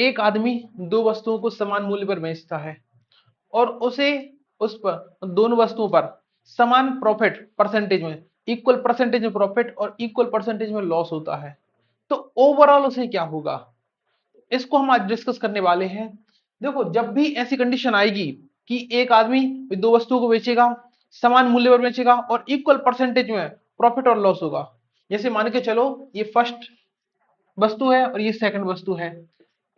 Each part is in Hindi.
एक आदमी दो वस्तुओं को समान मूल्य पर बेचता है और उसे उस पर दोनों वस्तुओं पर समान प्रॉफिट परसेंटेज में, इक्वल परसेंटेज में प्रॉफिट और इक्वल परसेंटेज में लॉस होता है, तो ओवरऑल उसे क्या होगा, इसको हम आज डिस्कस करने वाले हैं। देखो, जब भी ऐसी कंडीशन आएगी कि एक आदमी दो वस्तुओं को बेचेगा, समान मूल्य पर बेचेगा और इक्वल परसेंटेज में प्रॉफिट और लॉस होगा। जैसे मान के चलो ये फर्स्ट वस्तु है और ये सेकंड वस्तु है,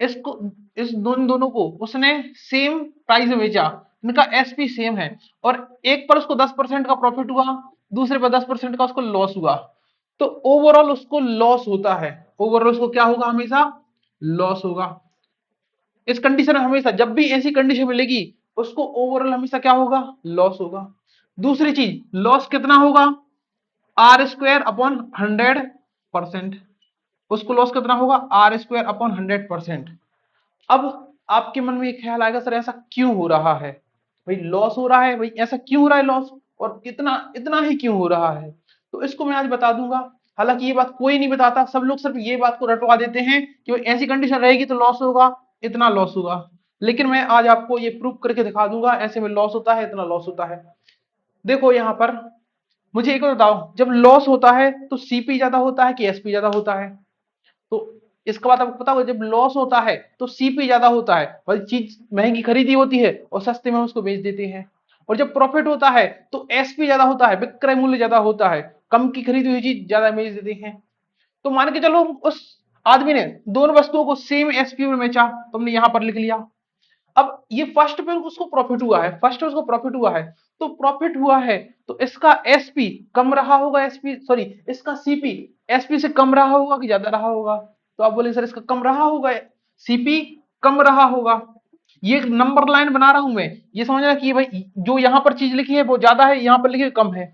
इसको इस दोनों को उसने सेम प्राइस में बेचा, इनका एसपी सेम है और एक पर उसको 10% का प्रॉफिट हुआ, दूसरे पर 10% का उसको लॉस हुआ, तो ओवरऑल उसको लॉस होता है। ओवरऑल उसको क्या होगा, हमेशा लॉस होगा। इस कंडीशन में हमेशा जब भी ऐसी कंडीशन मिलेगी उसको ओवरऑल हमेशा क्या होगा, लॉस होगा। दूसरी चीज, लॉस कितना होगा, आर स्क्वायर अपॉन 100%। उसको लॉस कितना होगा, आर स्क्वायर अपॉन 100%। अब आपके मन में एक ख्याल आएगा, सर ऐसा क्यों हो रहा है, भाई लॉस हो रहा है, भाई ऐसा क्यों हो रहा है लॉस, और इतना इतना ही क्यों हो रहा है। तो इसको मैं आज बता दूंगा। हालांकि ये बात कोई नहीं बताता, सब लोग सिर्फ ये बात को रटवा देते हैं कि भाई ऐसी कंडीशन रहेगी तो लॉस होगा, इतना लॉस होगा। लेकिन मैं आज आपको ये प्रूव करके दिखा दूंगा, ऐसे में लॉस होता है, इतना लॉस होता है। देखो यहाँ पर मुझे एक बात बताओ, जब लॉस होता है तो सीपी ज्यादा होता है कि एसपी ज्यादा होता है। तो इसका बात आपको पता होगा, जब लॉस होता है तो सीपी ज्यादा होता है, भाई चीज महंगी खरीदी होती है और सस्ते में हम उसको बेच देते हैं। और जब प्रॉफिट होता है तो एसपी ज्यादा होता है, विक्रय मूल्य ज्यादा होता है, कम की खरीदी हुई चीज ज्यादा बेच देते हैं। तो मान के चलो उस आदमी ने दोनों वस्तुओं को सेम एसपी में बेचा, तुमने यहां पर लिख लिया। अब ये फर्स्ट पे उसको प्रॉफिट हुआ है, फर्स्ट पे उसको प्रॉफिट हुआ है, तो प्रॉफिट हुआ है तो इसका एसपी कम रहा होगा, एसपी सॉरी इसका सीपी एसपी से कम रहा होगा कि ज्यादा रहा होगा। तो आप बोले सर इसका कम रहा होगा, सीपी कम रहा होगा। ये एक नंबर लाइन बना रहा हूं मैं, ये समझना कि भाई जो यहां पर चीज लिखी है वो ज्यादा है, यहां पर लिखी है कम है।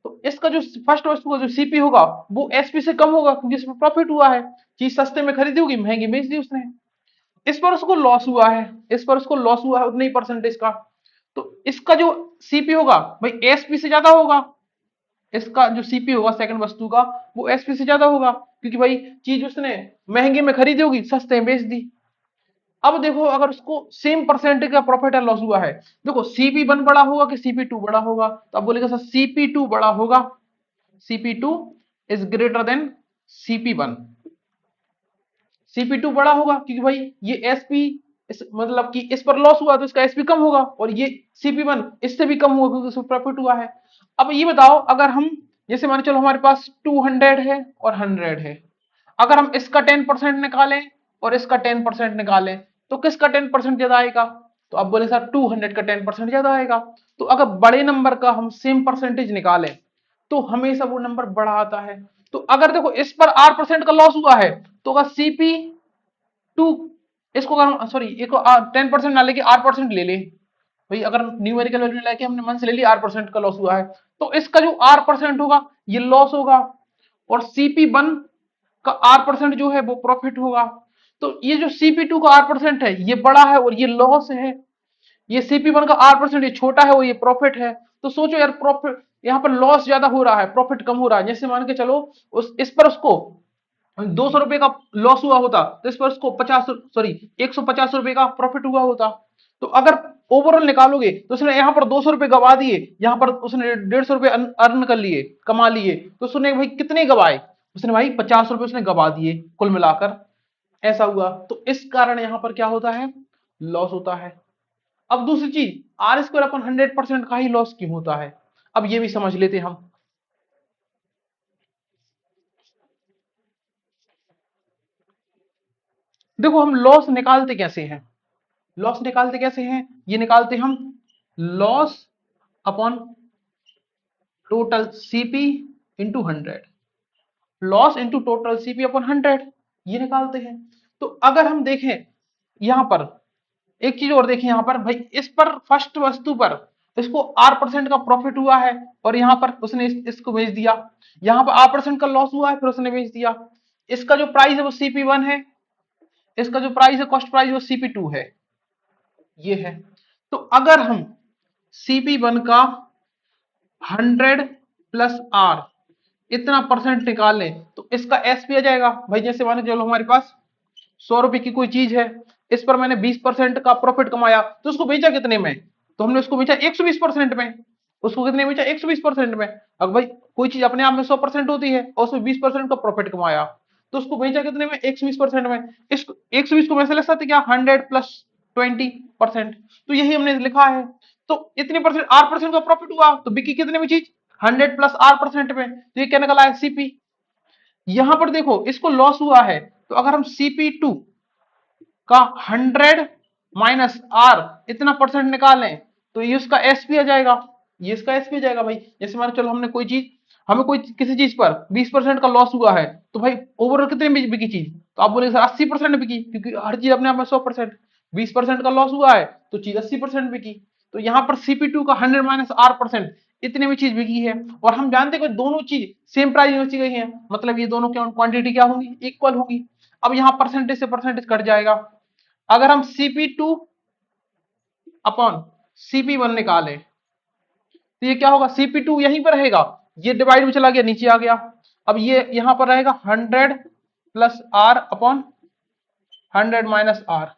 तो इसका जो फर्स्ट वस्तु का जो सीपी होगा वो एसपी से कम होगा, क्योंकि इसमें प्रॉफिट हुआ है, चीज सस्ते में खरीदी होगी, महंगी बेच दी उसने। इस पर उसको लॉस हुआ है, इस पर उसको लॉस हुआ है उतने ही परसेंटेज का, तो इसका जो सीपी होगा भाई एसपी से ज्यादा होगा। इसका जो सीपी होगा सेकंड वस्तु का, वो एसपी से ज्यादा होगा, क्योंकि भाई चीज उसने महंगे में खरीदी होगी, सस्ते में बेच दी। अब देखो अगर उसको सेम परसेंटेज का प्रॉफिट एंड लॉस हुआ है, देखो सीपी वन बड़ा होगा कि सीपी टू बड़ा होगा, तो आप बोलेगा सर सीपी टू बड़ा होगा, CP two is greater than CP one. सीपी2 बड़ा होगा क्योंकि भाई ये एसपी मतलब कि इस पर लॉस हुआ तो इसका एसपी कम होगा, और ये सीपी1 इससे भी कम होगा क्योंकि इसमें प्रॉफिट हुआ है। अब ये बताओ, अगर हम जैसे मान के चलो हमारे पास 200 है और 100 है, अगर हम इसका 10% निकालें और इसका 10% निकालें तो किसका 10% ज्यादा आएगा। तो आप बोले सर 200 का 10% ज्यादा आएगा। तो अगर बड़े नंबर का हम सेम परसेंटेज निकालें तो हमेशा वो नंबर बड़ा आता है। तो अगर देखो इस पर आर परसेंट का लॉस हुआ है, तो अगर सीपी टू इसको अगर सॉरी इसको 10% ना लेके आर परसेंट ले ले, भाई अगर न्यूमेरिकल वैल्यू लेके हमने मन से ले लिया आर परसेंट का लॉस हुआ है, तो इसका जो आर परसेंट होगा ये लॉस होगा, और सीपी1 का आर परसेंट जो है वो प्रॉफिट होगा। तो ये जो सीपी2 का आर परसेंट है ये बड़ा है और ये लॉस है, ये सीपी1 का आर परसेंट ये छोटा है और ये प्रॉफिट है। तो सोचो यार, प्रॉफिट यहाँ पर लॉस ज्यादा हो रहा है, प्रॉफिट कम हो रहा है। जैसे मान के चलो उस इस पर उसको 200 रुपए का लॉस हुआ होता तो इस पर उसको 150 रुपए का प्रॉफिट हुआ होता। तो अगर ओवरऑल निकालोगे तो उसने यहाँ पर 200 रुपए गवा दिए, यहाँ पर उसने 150 रुपए अर्न कर लिए, कमा लिए, तो उसने भाई कितने गवाए, उसने भाई 50 रुपए उसने गवा दिए कुल मिलाकर। ऐसा हुआ, तो इस कारण यहाँ पर क्या होता है, लॉस होता है। अब दूसरी चीज, आर स्क्वायर अपन 100% का ही लॉस क्यों होता है, अब ये भी समझ लेते हम। देखो हम लॉस निकालते कैसे हैं, लॉस निकालते कैसे हैं, ये निकालते हम loss upon total CP into 100, loss into total CP upon 100, ये निकालते हैं। तो अगर हम देखें यहां पर एक चीज और देखें, यहां पर भाई इस पर फर्स्ट वस्तु पर इसको आर परसेंट का प्रॉफिट हुआ है और यहां पर उसने इसको बेच दिया, यहां पर आर परसेंट का लॉस हुआ है फिर उसने बेच दिया। इसका जो प्राइस है वो सीपी1 है, इसका जो प्राइस है कॉस्ट प्राइस वो सीपी2 है, ये है। तो अगर हम सीपी1 का 100 + आर इतना परसेंट निकालें तो इसका एसपी आ जाएगा। भाई जैसे मान के चलो हमारे पास 100 रुपए की कोई चीज है, इस पर मैंने 20% का प्रॉफिट कमाया, तो उसको बेचा कितने में? तो हमने उसको बेचा 120% में। उसको कितने बेचा? 120% में। अब भाई कोई चीज अपने आप में 100% होती है और उसमें 20% का प्रॉफिट कमाया, तो उसको बेचा कितने में? 120% में। इस 120 को वैसे लिख सकते क्या? 100 प्लस 20%। तो यही हमने लिखा है। तो इतने परसेंट आर परसेंट का प्रॉफिट हुआ, तो बिकी कितने में चीज? 100 प्लस आर परसेंट में। तो ये क्या निकला है? सीपी। यहां पर देखो इसको लॉस हुआ है, तो अगर हम CP2 का 100 माइनस आर इतना परसेंट निकालें, तो ये उसका एसपी आ जाएगा। ये इसका एसपी आ जाएगा भाई। जैसे मान चलो हमने कोई चीज, हमें कोई किसी चीज पर 20% का लॉस हुआ है, तो भाई ओवरऑल कितने में बिकी चीज? तो आप बोलेंगे सर 80% बिकी, क्योंकि हर चीज अपने आप में 100%। 20% का लॉस हुआ है तो चीज 80% बिकी। तो यहाँ पर CP2 का 100 माइनस आर परसेंट इतने में चीज बिकी है। और हम जानते हैं कि दोनों चीज सेम प्राइस में बेची गई है, मतलब ये दोनों क्वांटिटी क्या होंगी? इक्वल होगी। अब यहाँ परसेंटेज से परसेंटेज कट जाएगा। अगर हम CP2 अपॉन CP1 निकालें, तो ये क्या होगा? CP2 यहीं पर रहेगा, ये डिवाइड में चला गया, नीचे आ गया। अब ये यहां पर रहेगा 100 plus R upon 100 minus R.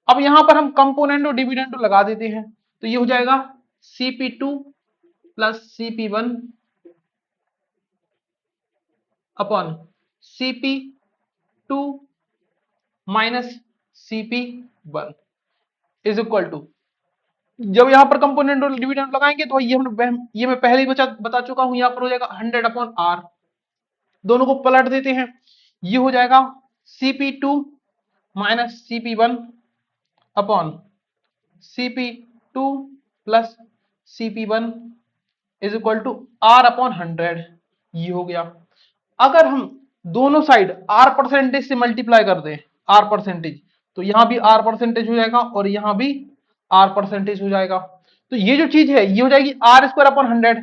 अब यहां पर हम कंपोनेंट और डिविडेंड लगा देते हैं, तो ये हो जाएगा CP2 plus CP1 upon CP2 minus CP1 is equal to, जब यहां पर कंपोनेंट और डिविडेंड लगाएंगे तो ये मैं पहले ही बता चुका हूं, यहां पर हो जाएगा 100 अपॉन आर। दोनों को पलट देते हैं, ये हो जाएगा CP2 minus CP1 upon CP2 plus CP1 is equal to R upon 100। ये हो गया। अगर हम दोनों साइड आर परसेंटेज से मल्टीप्लाई कर दें, आर परसेंटेज, तो यहां भी आर परसेंटेज हो जाएगा और यहां भी आर परसेंटेज हो जाएगा। तो ये जो चीज है ये हो जाएगी R square upon 100,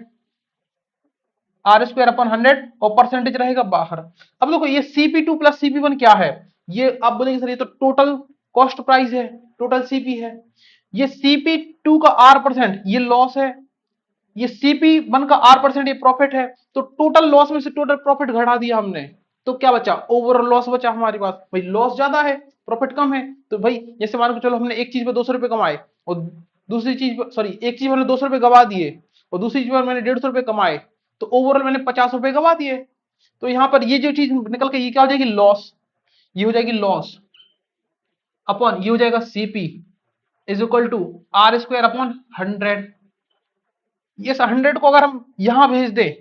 R square upon 100, और परसेंटेज रहेगा बाहर। अब देखो ये CP2 प्लस CP1 क्या है? ये आप बोलेंगे सर ये तो टोटल कॉस्ट प्राइस है, टोटल CP है। ये CP2 का आर परसेंट ये लॉस है, ये CP1 का आर परसेंट ये प्रॉफिट है। तो टोटल लॉस में से टोटल प्रॉफिट घटा दिया हमने, तो क्या बचा? ओवरऑल लॉस बचा हमारे पास। भाई लॉस ज्यादा है, प्रॉफिट कम है, तो भाई जैसे मान के चलो हमने एक चीज पे 200 रुपए कमाए और दूसरी चीज पर, सॉरी, एक चीज मैंने 200 रुपए गवा दिए और दूसरी चीज पर मैंने 150 रुपए कमाए, तो ओवरऑल मैंने 50 रुपए गवा दिए। तो यहाँ पर ये जो चीज निकल के ये क्या हो जाएगी? लॉस। ये हो जाएगी लॉस अपॉन ये हो जाएगा CP is equal to R square upon 100। ये 100 को अगर हम यहां भेज दें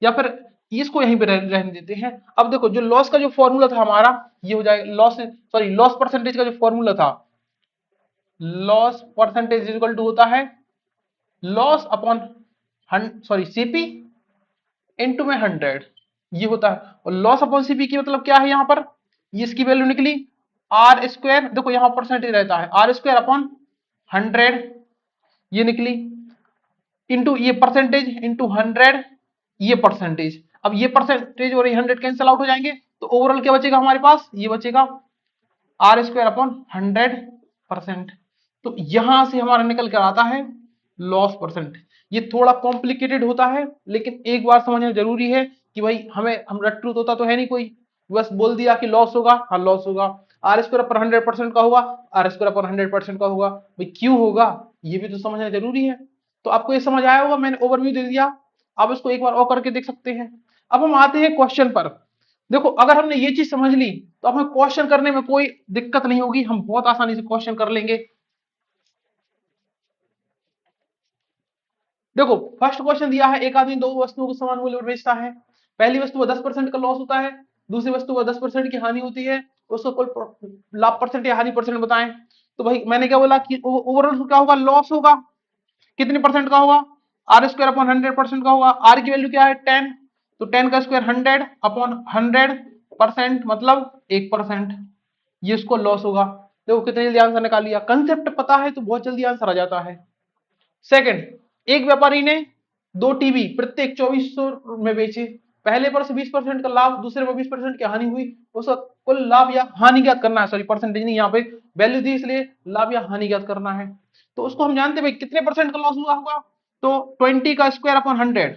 या फिर इसको यहीं पे रहने देते हैं। अब देखो जो लॉस का जो फॉर्मूला था हमारा, ये हो जाएगा लॉस, सॉरी, लॉस परसेंटेज का जो फॉर्मूला था, लॉस परसेंटेज इक्वल टू होता है loss upon, sorry, CP into में 100, ये होता है। और लॉस अपॉन CP की मतलब क्या है? यहाँ पर ये इसकी वैल्यू निकली आर स्क्वायर, देखो यहाँ परसेंटेज रहता है आर स्क्वायर अपॉन 100, ये निकली, इंटू ये परसेंटेज इंटू 100, ये परसेंटेज। अब ये परसेंटेज और ये 100 कैंसिल आउट हो जाएंगे, तो ओवरऑल क्या बचेगा हमारे पास? ये बचेगा आर स्क्वायर अपॉन 100%। तो यहां से हमारा निकल कर आता है लॉस परसेंट। ये थोड़ा कॉम्प्लिकेटेड होता है, लेकिन एक बार समझना जरूरी है कि भाई हम रट्टू तोता तो है नहीं कोई, बस बोल दिया कि लॉस होगा, हाँ लॉस होगा। आर स्क्वायर पर 100% का होगा, आर स्क्वायर पर 100% का होगा। भाई क्यों होगा ये भी तो समझना जरूरी है। तो आपको ये समझ आया होगा, मैंने ओवरव्यू दे दिया। आप इसको एक बार और करके देख सकते हैं। अब हम आते हैं क्वेश्चन पर। देखो अगर हमने ये चीज समझ ली तो हमें क्वेश्चन करने में कोई दिक्कत नहीं होगी, हम बहुत आसानी से क्वेश्चन कर लेंगे। देखो फर्स्ट क्वेश्चन दिया है, एक आदमी दो वस्तुओं को समान मूल्य पर बेचता है। पहली वस्तु पर 10% का लॉस होता है, दूसरी वस्तु पर 10% की हानि होती है, उसको कुल लाभ परसेंट या हानि परसेंट बताएं। तो भाई मैंने क्या बोला कि ओवरऑल क्या होगा? लॉस होगा। कितने परसेंट का होगा? आर स्क्वायर अपॉन 100% का होगा। आर की वैल्यू क्या है? 10, तो 10 का स्क्वायर 100 अपॉन 100% मतलब 1%, ये उसको लॉस होगा। देखो कितने जल्दी आंसर निकाल लिया, कंसेप्ट पता है तो बहुत जल्दी आंसर आ जाता है। सेकंड, एक व्यापारी ने दो टीवी प्रत्येक 2400 में बेचे। पहले पर से 20% का लाभ, दूसरे पर 20% की हानि हुई, उसका कुल लाभ या हानि ज्ञात करना है। सॉरी, परसेंटेज नहीं, यहाँ पे वैल्यू दी इसलिए लाभ या हानि ज्ञात करना है। तो उसको हम जानते हैं भाई कितने परसेंट का लॉस हुआ होगा, तो 20 का स्क्वायर अपॉन 100,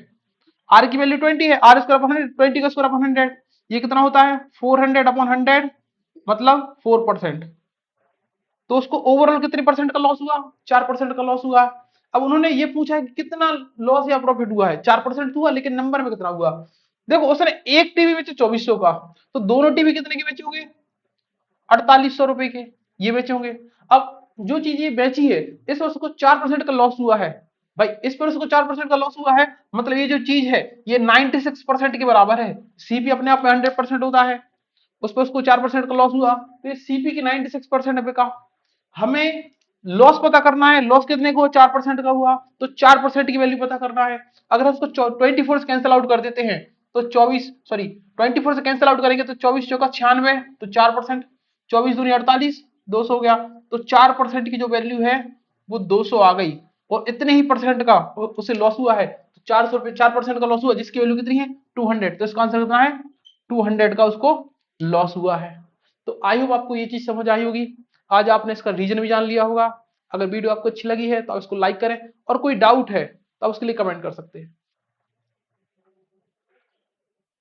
आर की वैल्यू 20 है, आर स्क्वायर अपॉन 100, 20 का स्क्वायर अपॉन 100, ये कितना होता है? 400 अपॉन 100, मतलब 4%। तो उसको ओवरऑल कितने परसेंट का लॉस हुआ? 4% का लॉस हुआ। अब उन्होंने ये पूछा है कि कितना लॉस या प्रॉफिट हुआ है, 4% हुआ, लेकिन नंबर में कितना हुआ? देखो उसने एक टीवी बेचे 2400 का, तो दोनों टीवी कितने के बेचे होंगे? 4800 रुपए के ये बेचे होंगे। अब जो चीज ये बेची है इस पर उसको 4% का लॉस हुआ है। भाई इस पर उसको 4% का लॉस हुआ है, मतलब ये जो चीज है ये 96% के बराबर है। सीपी अपने आप में 100% होता है, उस पर उसको 4% का लॉस हुआ, तो ये सीपी की 96% का। हमें लॉस पता करना है, लॉस कितने को 4% का हुआ, तो 4% की वैल्यू पता करना है। अगर हम उसको 24 से कैंसिल आउट कर देते हैं तो 24 से कैंसिल आउट करेंगे तो 24 चौका 96, तो 4%, 24 दूनी 48, 200 हो गया। तो 4% की जो वैल्यू है वो 200 आ गई, और इतने ही परसेंट का उसे लॉस हुआ है, तो 400 4% का लॉस हुआ, जिसकी वैल्यू कितनी है? 200। तो इसका आंसर कितना है? 200 का उसको लॉस हुआ है। तो आई होप आपको ये चीज समझ आई होगी। आज आपने इसका रीजन भी जान लिया होगा। अगर वीडियो आपको अच्छी लगी है तो आप इसको लाइक करें, और कोई डाउट है तो आप उसके लिए कमेंट कर सकते हैं।